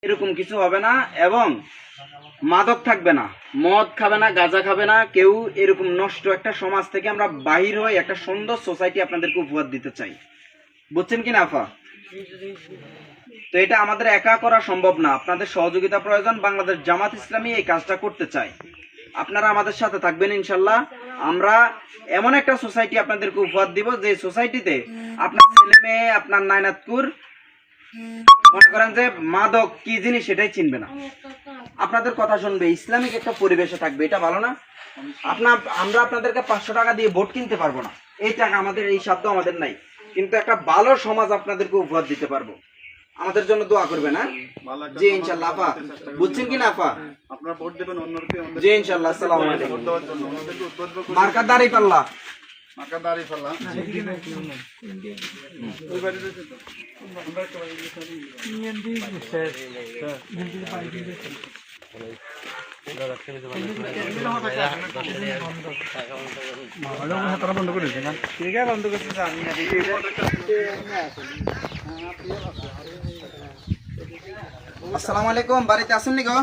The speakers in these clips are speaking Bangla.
এরকম কিছু হবে না, এবং মাদক থাকবে না, মদ খাবে না, গাঁজা খাবে না কেউ। এরকম নষ্ট একটা সমাজ থেকে আমরা বাহির হয়ে একটা সুন্দর সোসাইটি আপনাদেরকে উপহার দিতে চাই। বুঝছেন কি না আফা? তো এটা আমাদের একা করা সম্ভব না, আপনাদের সহযোগিতা প্রয়োজন। বাংলাদেশ জামাত ইসলামী এই কাজটা করতে চায়, আপনারা আমাদের সাথে থাকবেন ইনশাল্লাহ। আমরা এমন একটা সোসাইটি আপনাদেরকে উপহার দিব যে সোসাইটিতে আপনার ছেলে মেয়ে, আপনার নাইনাতকুর মনে করেন যে মাদক কি জিনিস সেটাই চিনবে না, আপনাদের কথা শুনবে, ইসলামিক একটা পরিবেশে থাকবে। এটা ভালো না? আমরা আপনাদেরকে 500 টাকা দিয়ে ভোট কিনতে পারবো না, এই টাকা আমাদের, এই সাধ্য আমাদের নাই, কিন্তু একটা ভালো সমাজ আপনাদেরকে উপহার দিতে পারবো। আমাদের জন্য দোয়া করবেন। হ্যাঁ জি ইনশাআল্লাহ আপা, বুঝছেন কি না আপা? আপনারা ভোট দেবেন অন্যকে। জি ইনশাআল্লাহ। আসসালামু আলাইকুম। মার্কা দাঁড়িপাল্লা, মার্কা দাঁড়িপাল্লা। ওই বাড়িতে তো বন্ধ করেছে না? ঠিক আছে, বন্ধ করতে জানি না। আসসালামু আলাইকুম, বাড়িতে আছেন নি গো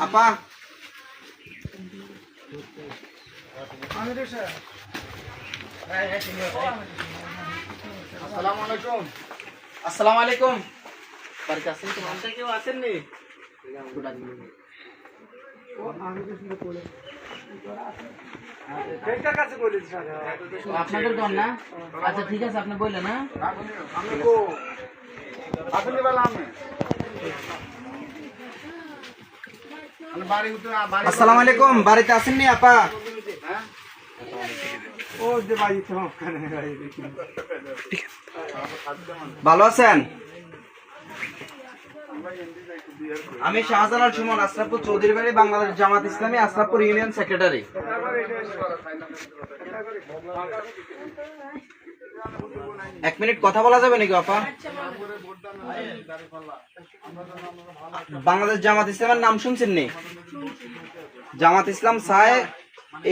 আপা? আসসালামু আলাইকুম। আসসালামু আলাইকুম, বাড়িতে আছেন? তোমার কেউ আছেন নি? আপনাদের দল না? আচ্ছা ঠিক আছে, আপনি বললেন না। আসসালামু আলাইকুম, বাড়িতে আছেন নি আপা? ভালো আছেন? আমি শাহজালাল সুমন, আশরাফপুর চৌধুরী বাড়ি, বাংলাদেশ জামাত ইসলামী আশরাফপুর ইউনিয়ন সেক্রেটারি। এক মিনিট কথা বলা যাবে নাকি আপা? বাংলাদেশ জামাত ইসলামের নাম শুনছেন নি? জামাত ইসলাম চায়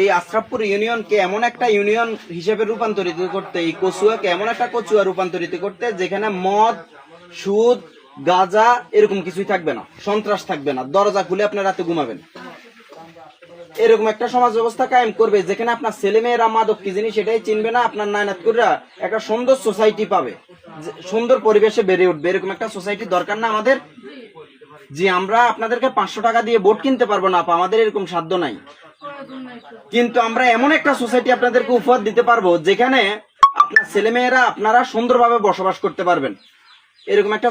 এই আশরাফপুর ইউনিয়নকে এমন একটা ইউনিয়ন হিসেবে রূপান্তরিত করতে, এই কচুয়াকে এমন একটা কচুয়া রূপান্তরিত করতে যেখানে মদ, সুদ, গাঁজা এরকম কিছুই থাকবে না, সন্ত্রাস থাকবে না, দরজা খুলে আপনি রাতে ঘুমাবেন, এরকম একটা সমাজ ব্যবস্থা কায়েম করবে যেখানে আপনার ছেলে মেয়েরা মাদক কি জিনিস সেটাই চিনবে না, আপনার নায়নাতকুররা একটা সুন্দর সোসাইটি পাবে, সুন্দর পরিবেশে বেড়ে উঠবে। এরকম একটা সোসাইটি দরকার না আমাদের? জি, আমরা আপনাদেরকে 500 টাকা দিয়ে ভোট কিনতে পারবো না আপা, আমাদের এরকম সাধ্য নাই, কিন্তু আমরা এমন একটা সোসাইটি আপনাদেরকে উপহার দিতে পারবো যেখানে আপনার ছেলে মেয়েরা আপনারা সুন্দরভাবে বসবাস করতে পারবেন। এরকম একটা